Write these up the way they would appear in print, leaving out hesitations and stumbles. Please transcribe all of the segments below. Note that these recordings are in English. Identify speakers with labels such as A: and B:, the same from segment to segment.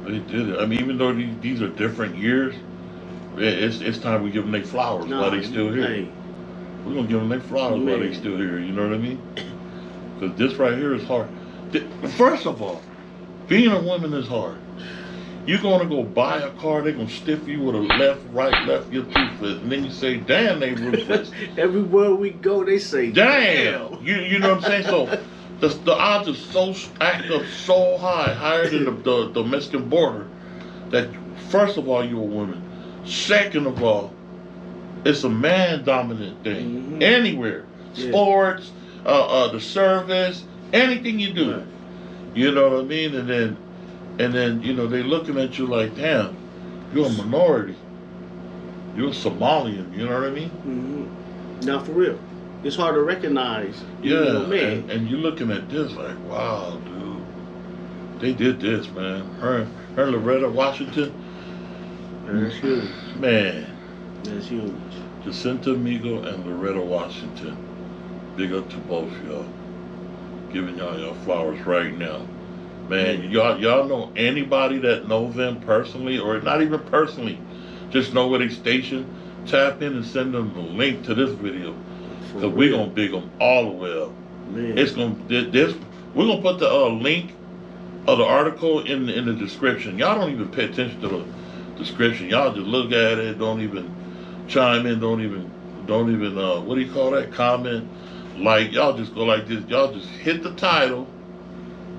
A: They did it. I mean, even though these are different years, it's time we give them their flowers while they still here.
B: Hey.
A: We're gonna give them their flowers while they still here. You know what I mean? Because this right here is hard. First of all, being a woman is hard. You're gonna go buy a car, they're gonna stiff you with a left, right, left, you're toothless, and then you say, "Damn, they ruthless."
B: Everywhere we go, they say,
A: "Damn." You know what I'm saying? So the odds are so stacked up so high, higher than the Mexican border, that first of all, you're a woman. Second of all, it's a man dominant thing. Anywhere. Sports, the service, anything you do.
B: Right.
A: You know what I mean? And then, you know, they looking at you like, damn, you're a minority. You're a Somalian, you know what I mean?
B: Now for real. It's hard to recognize.
A: Yeah, and you're looking at this like, wow, dude. They did this, man. Her Loretta, Washington.
B: That's huge.
A: Man.
B: That's huge.
A: Jacinta, Migo, and Loretta, Washington. Big up to both y'all. Giving y'all flowers right now. Man, y'all know anybody that knows them personally, or not even personally, just know where they station, tap in and send them the link to this video. Because we're going to big them all the way up.
B: Man.
A: We're going to put the link of the article in the description. Y'all don't even pay attention to the description. Y'all just look at it, don't even chime in, don't even what do you call that? Comment, like. Y'all just go like this. Y'all just hit the title.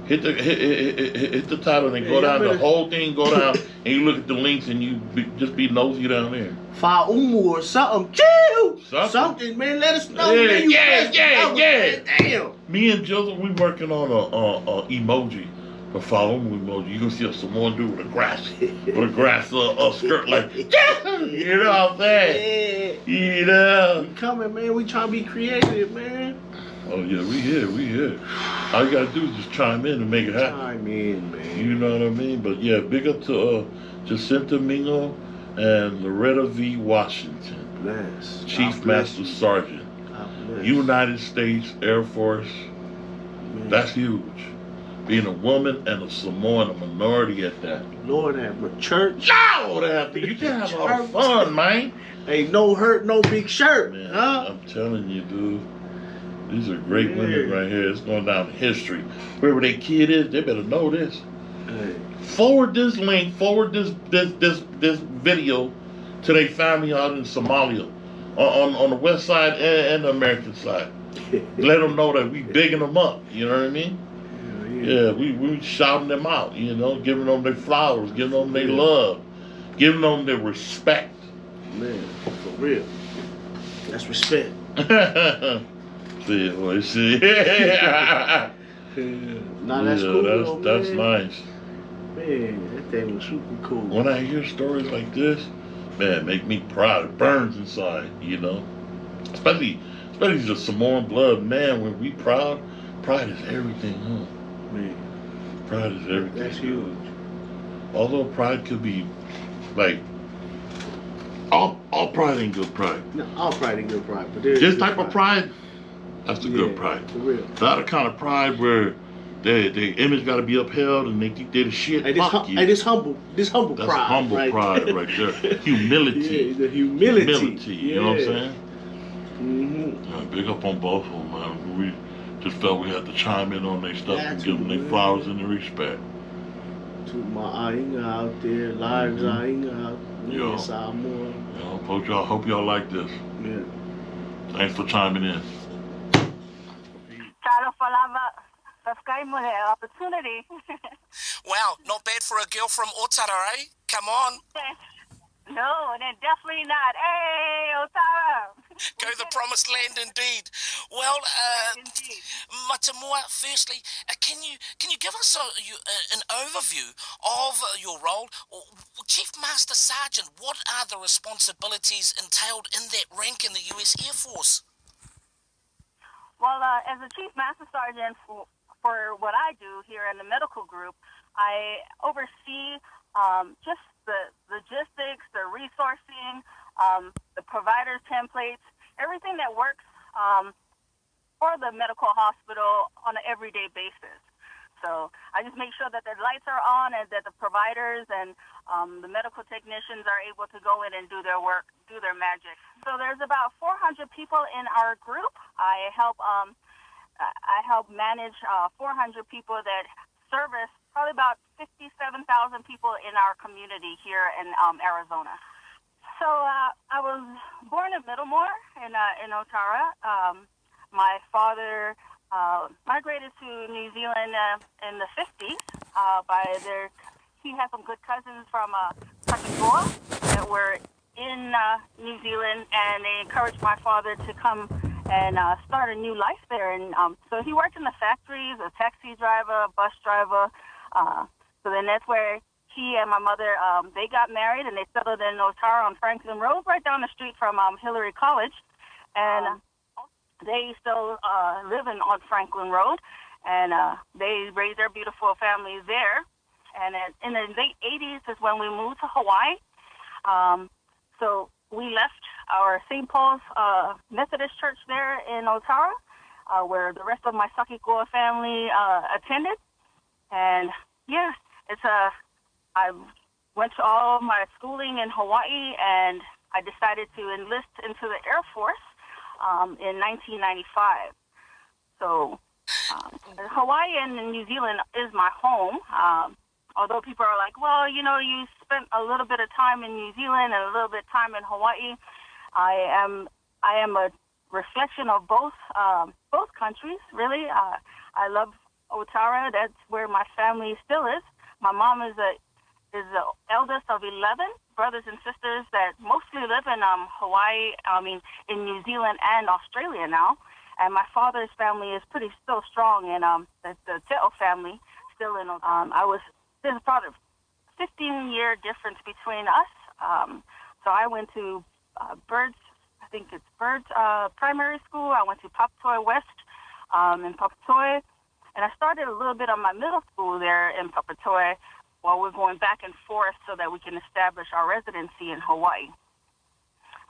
A: Hit the title and then go down the whole thing, go down and you look at the links and you just be nosy down there.
B: Or something. Chill! Something, man. Let us know.
A: Yeah.
B: Damn.
A: Me and Jizzle, we working on a emoji. A follow emoji. You gonna see a Samoan dude with a grass skirt like, you know what I'm saying? You know.
B: We coming, man. We trying to be creative, man.
A: Oh yeah, we here. All you gotta do is just chime in and make it happen.
B: Chime in, man.
A: You know what I mean? But yeah, big up to Jacinta Migo and Loretta V. Washington.
B: Bless.
A: Chief Master Sergeant. United States Air Force. Man. That's huge. Being a woman and a Samoan, a minority at that.
B: Lord have my church.
A: Lord have you can have all the fun, man.
B: Ain't no hurt, no big shirt.
A: Man,
B: huh?
A: I'm telling you, dude. These are great women right here. It's going down in history. Whoever their kid is, they better know this.
B: Hey.
A: Forward this link, forward this video to their family out in Somalia, on the west side and the American side. Let them know that we bigging them up. You know what I mean? Yeah, we shouting them out. You know, giving them their flowers, giving them their love, giving them their respect.
B: Man, for real. That's respect.
A: See.
B: Nah, that's cool.
A: That's nice.
B: Man, that thing was super cool.
A: When I hear stories like this, man, make me proud. It burns inside, you know. Especially the Samoan blood, man. When we pride is everything, huh?
B: Man,
A: pride is everything.
B: That's huge.
A: Although pride could be like all pride ain't good pride.
B: No, all pride ain't good pride, but there's
A: this type of pride. That's the good pride.
B: For real.
A: Not the kind of pride where their image got to be upheld and they think they're the shit.
B: Hey, this humble
A: That's
B: pride.
A: That's humble pride right there. Humility.
B: Yeah, the humility.
A: You know what I'm saying? Big up on both of them, man. We just felt we had to chime in on their stuff and give them their flowers and their respect.
B: To my Ainga out there, lives Ainga out there, Samoa.
A: Hope y'all like this.
B: Yeah.
A: Thanks for chiming in.
C: Opportunity. Wow, not bad for a girl from Otara, eh? Come on. No, then definitely not. Hey, Otara. Go the promised land indeed. Well, Matamua, firstly, can you give us an overview of your role? Chief Master Sergeant, what are the responsibilities entailed in that rank in the U.S. Air Force? Well, as a Chief Master Sergeant for what I do here in the medical group, I oversee just the logistics, the resourcing, the provider templates, everything that works for the medical hospital on an everyday basis. So
D: I just make sure that the lights are on and that the providers and the medical technicians are able to go in and do their work, do their magic. So there's about 400 people in our group. I help manage 400 people that service probably about 57,000 people in our community here in Arizona. So I was born in Middlemore in Otara. My father migrated to New Zealand in the 50s. He had some good cousins from Pakigoa that were in New Zealand, and they encouraged my father to come and start a new life there. And so he worked in the factories, a taxi driver, a bus driver. So then that's where he and my mother, they got married, and they settled in Otara on Franklin Road, right down the street from Hillary College. And they still live on Franklin Road, and they raised their beautiful families there. And in the late 80s is when we moved to Hawaii. So we left our St. Paul's Methodist Church there in Otara, where the rest of my Sakikoa family attended. And yeah, I went to all of my schooling in Hawaii, and I decided to enlist into the Air Force in 1995. So Hawaii and New Zealand is my home. Although people are like, well, you spent a little bit of time in New Zealand and a little bit of time in Hawaii. I am a reflection of both countries, really. I love Otara. That's where my family still is. My mom is the eldest of 11 brothers and sisters that mostly live in Hawaii, in New Zealand and Australia now. And my father's family is still strong, and the Te'o family still in there's about a 15-year difference between us. So I went to Birds Primary School. I went to Papatoetoe West in Papatoetoe. And I started a little bit on my middle school there in Papatoetoe while we're going back and forth so that we can establish our residency in Hawaii.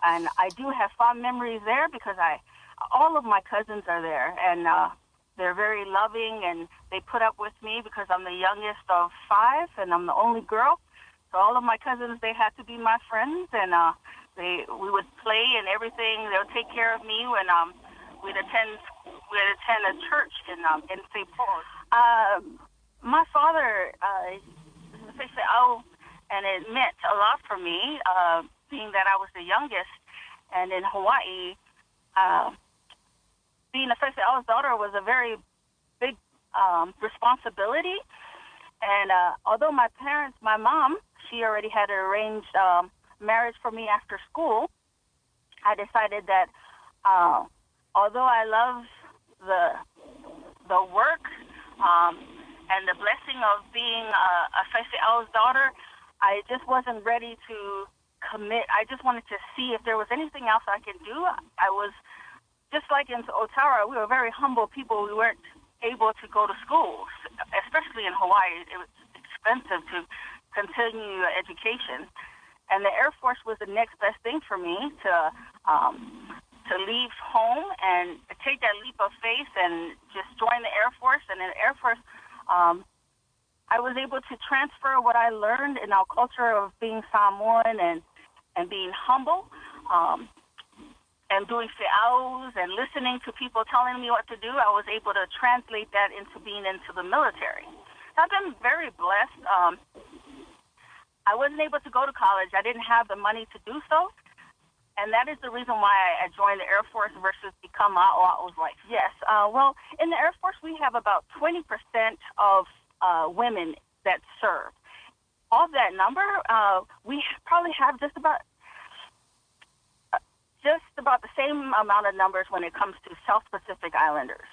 D: And I do have fond memories there because all of my cousins are there, and they're very loving, and they put up with me because I'm the youngest of 5, and I'm the only girl. So all of my cousins, they had to be my friends, and we would play and everything. They'll take care of me when we'd attend a church in St. Paul. My father and it meant a lot for me, being that I was the youngest, and in Hawaii, being a Fefe'au's daughter was a very big responsibility. And although my mom, she already had arranged marriage for me after school, I decided that although I love the work and the blessing of being a Fefe'au's daughter, I just wasn't ready to commit. I just wanted to see if there was anything else I could do. I was just like in Otara, we were very humble people. We weren't able to go to school, especially in Hawaii. It was expensive to continue education. And the Air Force was the next best thing for me to leave home and take that leap of faith and just join the Air Force. And in the Air Force, I was able to transfer what I learned in our culture of being Samoan and being humble, and doing fe'aus and listening to people telling me what to do. I was able to translate that into being into the military. So I've been very blessed. I wasn't able to go to college. I didn't have the money to do so. And that is the reason why I joined the Air Force versus become Ma'o'ao's wife. Yes. Well, in the Air Force, we have about 20% of women that serve. Of that number, we probably have just about the same amount of numbers when it comes to South Pacific Islanders.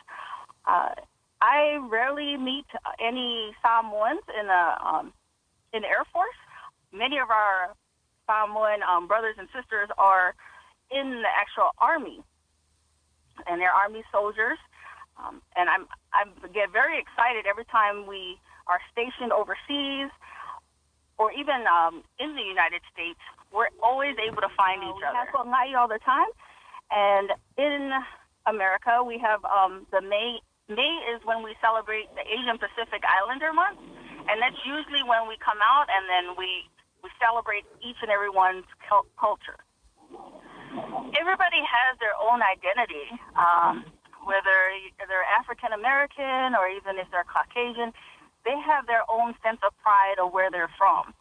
D: I rarely meet any Samoans in the Air Force. Many of our Samoan brothers and sisters are in the actual Army, and they're Army soldiers. And I get very excited every time we are stationed overseas or even in the United States. We're always able to find each other. We have all the time. And in America, we have the May is when we celebrate the Asian Pacific Islander Month, and that's usually when we come out and then we celebrate each and every one's culture. Everybody has their own identity, whether they're African American or even if they're Caucasian. They have their own sense of pride of where they're from.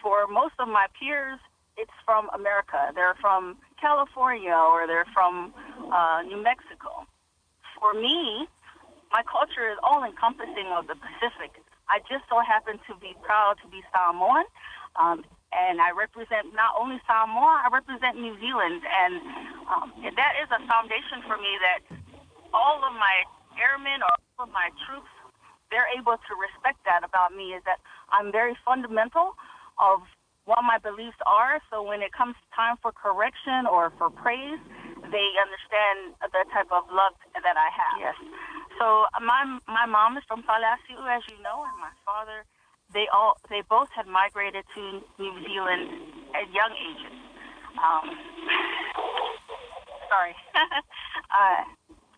D: For most of my peers, it's from America. They're from California or they're from New Mexico. For me, my culture is all-encompassing of the Pacific. I just so happen to be proud to be Samoan, and I represent not only Samoa, I represent New Zealand, and that is a foundation for me that all of my airmen or all of my troops, they're able to respect that about me, is that I'm very fundamental of what my beliefs are, so when it comes time for correction or for praise, they understand the type of love that I have. Yes. So my mom is from Palasiu, as you know, and my father, they both had migrated to New Zealand at young ages. Sorry.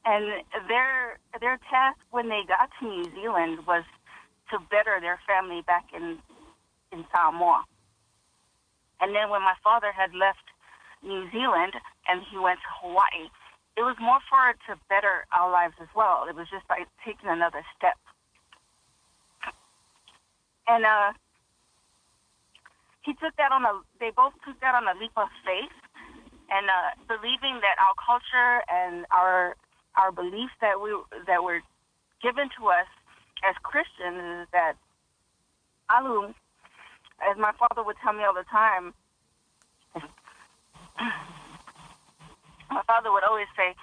D: And their task when they got to New Zealand was to better their family back in Samoa. And then when my father had left New Zealand and he went to Hawaii, it was more for it to better our lives as well. It was just like taking another step. And they both took that on a leap of faith, and believing that our culture and our beliefs that were given to us as Christians is that alu, as my father would tell me all the time, my father would always say,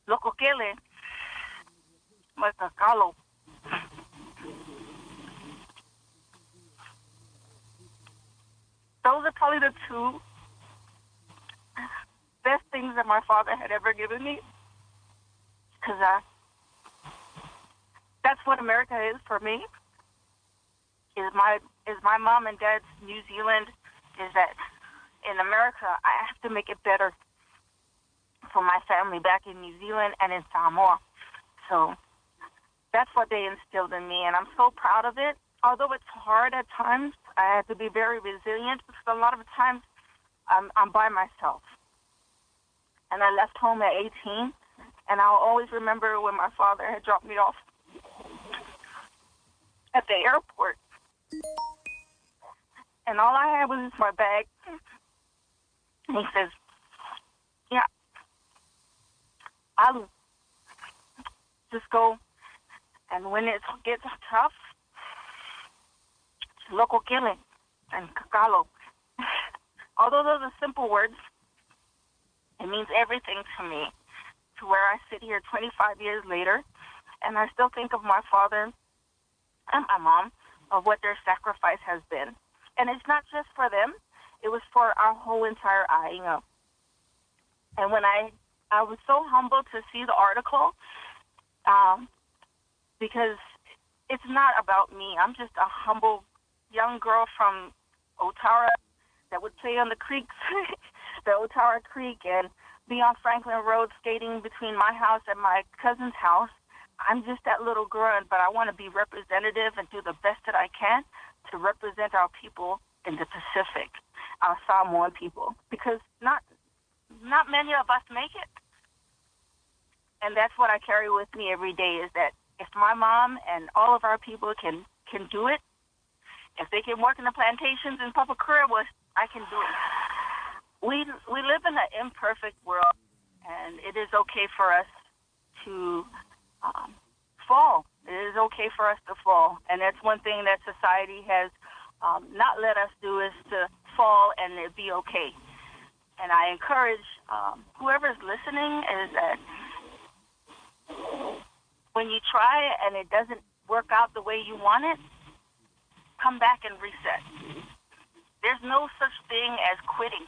D: "Loko kele, makakalo." Those are probably the two best things that my father had ever given me, because that's what America is for me. Is my mom and dad's New Zealand, is that in America I have to make it better for my family back in New Zealand and in Samoa. So that's what they instilled in me, and I'm so proud of it. Although it's hard at times, I have to be very resilient because a lot of the times I'm by myself. And I left home at 18, and I'll always remember when my father had dropped me off at the airport. And all I had was my bag. And he says, "Yeah, I'll just go. And when it gets tough, local killing and kakalo." Although those are simple words, it means everything to me, to where I sit here 25 years later, and I still think of my father and my mom, of what their sacrifice has been. And it's not just for them, it was for our whole entire Ainga. And when I was so humbled to see the article, because it's not about me. I'm just a humble young girl from Otara that would play on the creeks, the Otara Creek, and be on Franklin Road skating between my house and my cousin's house. I'm just that little girl, but I want to be representative and do the best that I can to represent our people in the Pacific, our Samoan people, because not many of us make it. And that's what I carry with me every day, is that if my mom and all of our people can do it, if they can work in the plantations in Papakura, I can do it. We live in an imperfect world, and it is okay for us to fall. It is okay for us to fall, and that's one thing that society has not let us do, is to fall and it be okay. And I encourage whoever's listening is that when you try and it doesn't work out the way you want it, come back and reset. There's no such thing as quitting.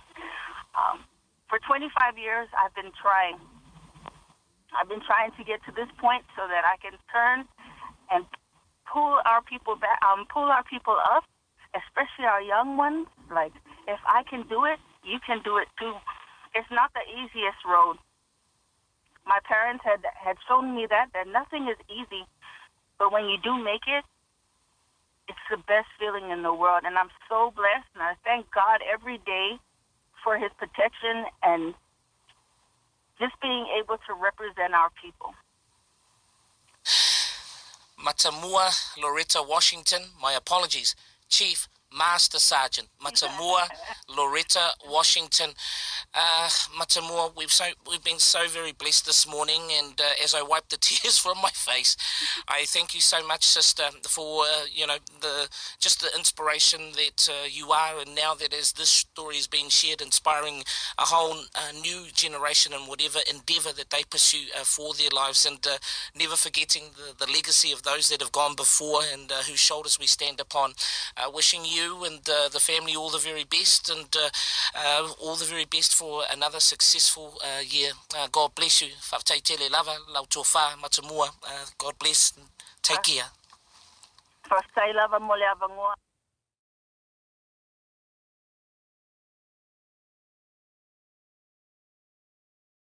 D: For 25 years, I've been trying. I've been trying to get to this point so that I can turn and pull our people back, pull our people up, especially our young ones. Like, if I can do it, you can do it too. It's not the easiest road, my parents had shown me that nothing is easy, but when you do make it, it's the best feeling in the world. And I'm so blessed, and I thank God every day for his protection and just being able to represent our people.
C: Matamua, Loretta, Washington. My apologies. Chief Master Sergeant Matamua, Loretta, Washington. Matamua, we've been so very blessed this morning, and as I wipe the tears from my face, I thank you so much, sister, for just the inspiration that you are, and now that as this story is being shared, inspiring a whole new generation in whatever endeavour that they pursue for their lives, and never forgetting the legacy of those that have gone before and whose shoulders we stand upon. Wishing you and the family all the very best, and all the very best for another successful year. God bless you. Whakataitele lava, lau tō whā, Matamua. God bless. Take care.
D: Whakatau lava mo le avangoa.